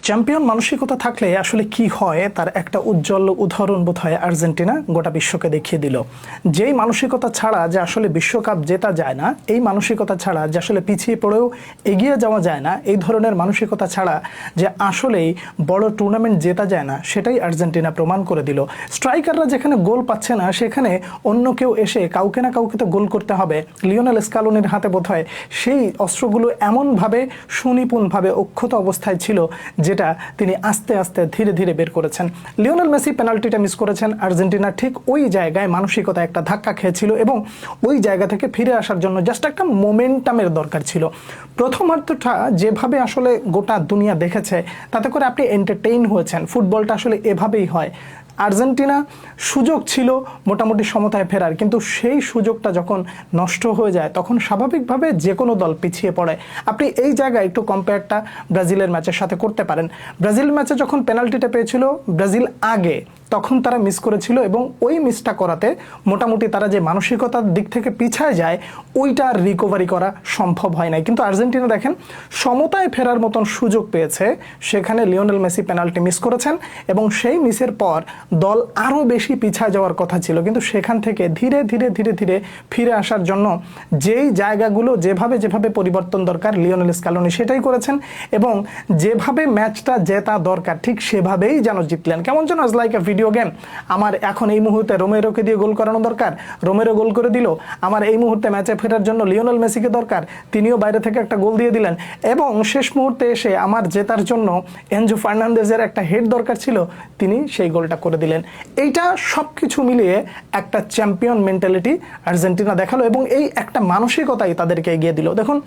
Champion মানসিকতা থাকলে আসলে কি হয় তার একটা উজ্জ্বল উদাহরণ বোধহয় আর্জেন্টিনা গোটা বিশ্বকে দেখিয়ে দিল। যেই মানসিকতা ছাড়া যে আসলে বিশ্বকাপ জেতা যায় না, এই মানসিকতা ছাড়া যে আসলে পিছিয়ে পড়েও এগিয়ে যাওয়া যায় না, এই ধরনের মানসিকতা ছাড়া যে আসলেই বড় টুর্নামেন্ট জেতা যায় না, সেটাই আর্জেন্টিনা প্রমাণ করে দিল। স্ট্রাইকাররা যেখানে গোল পাচ্ছে না, সেখানে অন্য কেউ এসে কাউকে না কাউকে তো গোল করতে হবে। লিওনেল স্কালোনির হাতে বোধহয় সেই অস্ত্রগুলো এমনভাবে সুনিপুণভাবে অক্ষত অবস্থায় ছিল যেটা তিনি আস্তে আস্তে ধীরে ধীরে বের করেছেন। লিওনেল মেসি পেনাল্টিটা মিস করেছেন। আর্জেন্টিনা ঠিক ওই জায়গায় মানসিকতা একটা ধাক্কা খেয়েছিল এবং ওই জায়গা থেকে ফিরে আসার জন্য জাস্ট একটা মোমেন্টামের দরকার ছিল। প্রথমার্ধটা যেভাবে আসলে গোটা দুনিয়া দেখেছে, তাতে করে আপনি এন্টারটেইন হয়েছেন। ফুটবলটা আসলে এভাবেই হয়। আর্জেন্টিনা সুযোগ ছিল মোটামুটি সমতায় ফেরার, কিন্তু সেই সুযোগটা যখন নষ্ট হয়ে যায় তখন স্বাভাবিকভাবে যে কোনো দল পিছিয়ে পড়ে। আপনি এই জায়গায় একটু কম্পেয়ারটা ব্রাজিলের ম্যাচের সাথে করতে পারেন। ব্রাজিল ম্যাচে যখন পেনাল্টিটা পেয়েছিল ব্রাজিল আগে, তখন তারা মিস করেছিল এবং ওই মিসটা করাতে মোটামুটি তারা যে মানসিকতার দিক থেকে পিছায় যায়, ওইটা আর রিকভারি করা সম্ভব হয় নাই। কিন্তু আর্জেন্টিনা দেখেন সমতায় ফেরার মতন সুযোগ পেয়েছে, সেখানে লিওনেল মেসি পেনাল্টি মিস করেছেন এবং সেই মিসের পর দল আরও বেশি পিছায় যাওয়ার কথা ছিল, কিন্তু সেখান থেকে ধীরে ধীরে ধীরে ধীরে ফিরে আসার জন্য যেই জায়গাগুলো যেভাবে যেভাবে পরিবর্তন দরকার লিওনেল স্কালোনি সেটাই করেছেন এবং যেভাবে ম্যাচটা জেতা দরকার ঠিক সেভাবেই যেন জিতলেন। কেমন যেন আজ লাইক ভিডিও গেম। আমার এখন এই মুহূর্তে রোমেরোকে দিয়ে গোল করানো দরকার, রোমেরো গোল করে দিল। আমার এই মুহূর্তে ম্যাচে ফেরার জন্য লিওনেল মেসিকে দরকার, তিনিও বাইরে থেকে একটা গোল দিয়ে দিলেন এবং শেষ মুহূর্তে এসে আমার জেতার জন্য এনজো ফার্নান্দেজের একটা হেড দরকার ছিল, তিনি সেই গোলটা করে দিলেন। এইটা সব কিছু মিলিয়ে একটা চ্যাম্পিয়ন মেন্টালিটি আর্জেন্টিনা দেখালো এবং এই একটা মানসিকতাই তাদেরকে এগিয়ে দিল। দেখুন,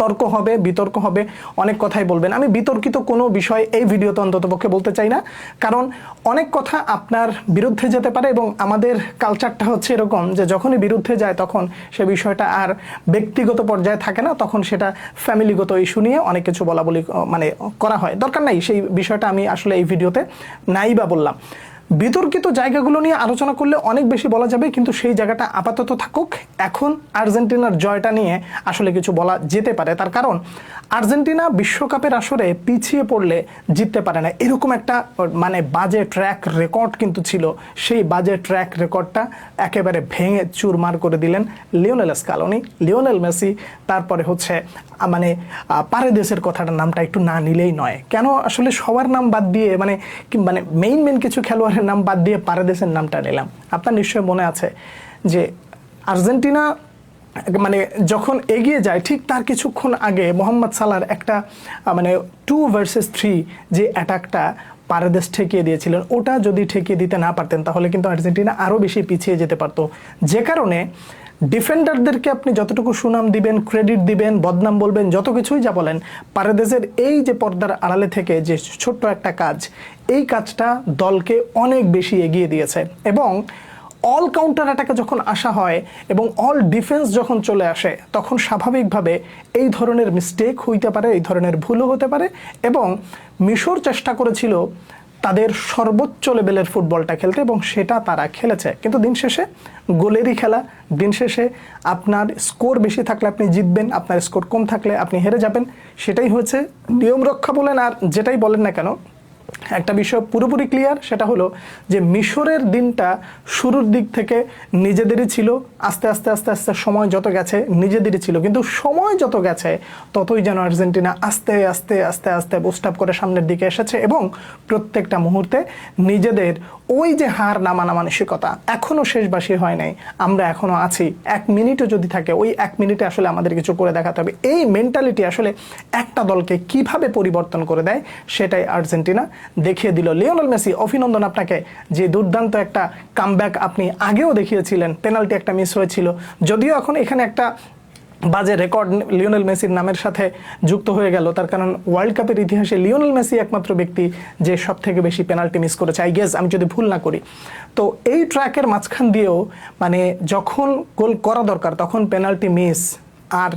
তর্ক হবে, বিতর্ক হবে, অনেক কথাই বলবেন। আমি বিতর্কিত কোনো বিষয় এই ভিডিওতে অন্ততপক্ষে বলতে চাই না, কারণ অনেক কথা আপনার বিরুদ্ধে যেতে পারে এবং আমাদের কালচারটা হচ্ছে এরকম যে যখনই বিরুদ্ধে যায় তখন সে বিষয়টা আর ব্যক্তিগত পর্যায়ে থাকে না, তখন সেটা ফ্যামিলিগত ইস্যু নিয়ে অনেক কিছু বলা বলি মানে করা হয়। দরকার নাই সেই বিষয়টা আমি আসলে এই ভিডিওতে নাই বা বললাম। বিতর্কিত জায়গাগুলো নিয়ে আলোচনা করলে অনেক বেশি বলা যাবে, কিন্তু সেই জায়গাটা আপাতত থাকুক। এখন আর্জেন্টিনার জয়টা নিয়ে আসলে কিছু বলা যেতে পারে, তার কারণ আর্জেন্টিনা বিশ্বকাপের আসরে পিছিয়ে পড়লে জিততে পারে না, এরকম একটা মানে বাজে ট্র্যাক রেকর্ড কিন্তু ছিল। সেই বাজে ট্র্যাক রেকর্ডটা একেবারে ভেঙে চুরমার করে দিলেন লিওনেল স্কালোনি, লিওনেল মেসি। তারপরে হচ্ছে মানে পারেদেসের কথাটার নামটা একটু না নিলেই নয়। কেন আসলে সবার নাম বাদ দিয়ে মানে মেইন কিছু খেলোয়াড়ের নাম বাদ দিয়ে পারেদেসের নামটা নিলাম? আপনার নিশ্চয়ই মনে আছে যে আর্জেন্টিনা মানে যখন এগিয়ে যায় ঠিক তার কিছুক্ষণ আগে মোহাম্মদ সালাহর একটা মানে 2 ভার্সেস 3 যে অ্যাটাকটা পারেদেস ঠেকিয়ে দিয়েছিলেন, ওটা যদি ঠেকিয়ে দিতে না পারতেন তাহলে কিন্তু আর্জেন্টিনা আরও বেশি পিছিয়ে যেতে পারতো। যে কারণে ডিফেন্ডারদেরকে আপনি যতটুকু সুনাম দিবেন, ক্রেডিট দিবেন, বদনাম বলবেন, যত কিছুই যা বলেন, পারেদেসের এই যে পর্দার আড়ালে থেকে যে ছোট্ট একটা কাজ, এই কাজটা দলকে অনেক বেশি এগিয়ে দিয়েছে। এবং অল কাউন্টার অ্যাটাকে যখন আসা হয় এবং অল ডিফেন্স যখন চলে আসে, তখন স্বাভাবিকভাবে এই ধরনের মিস্টেক হইতে পারে, এই ধরনের ভুলও হতে পারে। এবং মিশর চেষ্টা করেছিল তাদের সর্বোচ্চ লেভেলের ফুটবলটা খেলতে এবং সেটা তারা খেলেছে, কিন্তু দিন শেষে গোলেরই খেলা। দিন শেষে আপনার স্কোর বেশি থাকলে আপনি জিতবেন, আপনার স্কোর কম থাকলে আপনি হেরে যাবেন। সেটাই হচ্ছে নিয়ম রক্ষা বলেন আর যেটাই বলেন না কেন, একটা বিষয় পুরোপুরি ক্লিয়ার, সেটা হলো যে মিশরের দিনটা শুরুর দিক থেকে নিজেদেরই ছিল, আস্তে আস্তে আস্তে আস্তে সময় যত গেছে নিজেদেরই ছিল, কিন্তু সময় যত গেছে ততই যেন আর্জেন্টিনা আস্তে আস্তে আস্তে আস্তে বুস্ট আপ করে সামনের দিকে এসেছে এবং প্রত্যেকটা মুহূর্তে নিজেদের ওই যে হার নামানো মানসিকতা এখনও শেষবাসী হয় নাই, আমরা এখনও আছি, 1 মিনিটও যদি থাকে ওই 1 মিনিটে আসলে আমাদের কিছু করে দেখাতে হবে। এই মেন্টালিটি আসলে একটা দলকে কিভাবে পরিবর্তন করে দেয় সেটাই আর্জেন্টিনা দেখিয়ে দিল। লিওনেল মেসি, অভিনন্দন আপনাকে, যে দুর্দান্ত একটা কামব্যাক আপনি আগেও দেখিয়েছিলেন। পেনাল্টি একটা মিস হয়েছিল, যদিও এখন এখানে একটা বাজে রেকর্ড লিওনেল মেসির নামের সাথে যুক্ত হয়ে গেল, তার কারণ ওয়ার্ল্ড কাপের ইতিহাসে লিওনেল মেসি একমাত্র ব্যক্তি যে সব থেকে বেশি পেনাল্টি মিস করেছে, আই গেস, আমি যদি ভুল না করি। তো এই ট্র্যাকের মাঝখান দিয়েও মানে যখন গোল করা দরকার তখন পেনাল্টি মিস, আর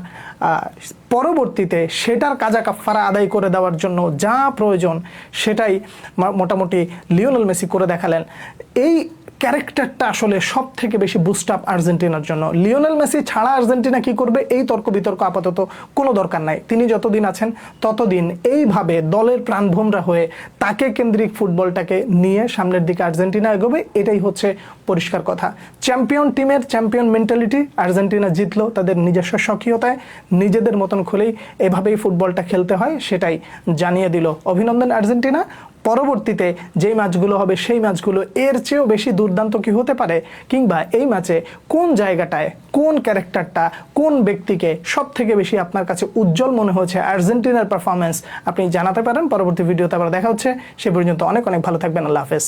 পরবর্তীতে সেটার কাজা কাফারা আদায় করে দেওয়ার জন্য যা প্রয়োজন সেটাই মোটামুটি লিওনেল মেসি করে দেখালেন। এই ক্যারেক্টারটা আসলে সব থেকে বেশি বুস্ট আপ আর্জেন্টিনার জন্য। লিওনেল মেসি ছাড়া আর্জেন্টিনা কি করবে এই তর্ক বিতর্ক আপাতত কোনো দরকার নাই। তিনি যতদিন আছেন ততদিন এইভাবে দলের প্রাণভোমরা হয়ে তাকে কেন্দ্রিক ফুটবলটাকে নিয়ে সামনের দিকে আর্জেন্টিনা এগোবে, এটাই হচ্ছে পরিষ্কার কথা। চ্যাম্পিয়ন টিমের চ্যাম্পিয়ন মেন্টালিটি, আর্জেন্টিনা জিতলো তাদের নিজস্ব স্বকীয়তায়, নিজেদের মতন খুলেই এভাবেই ফুটবলটা খেলতে হয় সেটাই জানিয়ে দিল। অভিনন্দন আর্জেন্টিনা। পরবর্তীতে যেই ম্যাচগুলো হবে সেই ম্যাচগুলো এর চেয়েও বেশি দুর্দান্ত কি হতে পারে, কিংবা এই ম্যাচে কোন জায়গাটায় কোন ক্যারেক্টারটা কোন ব্যক্তিকে সব থেকে বেশি আপনার কাছে উজ্জ্বল মনে হয়েছে আর্জেন্টিনার পারফরমেন্স, আপনি জানাতে পারেন। পরবর্তী ভিডিওতে আবার দেখা হচ্ছে, সে পর্যন্ত অনেক অনেক ভালো থাকবেন। আল্লাহ হাফেজ।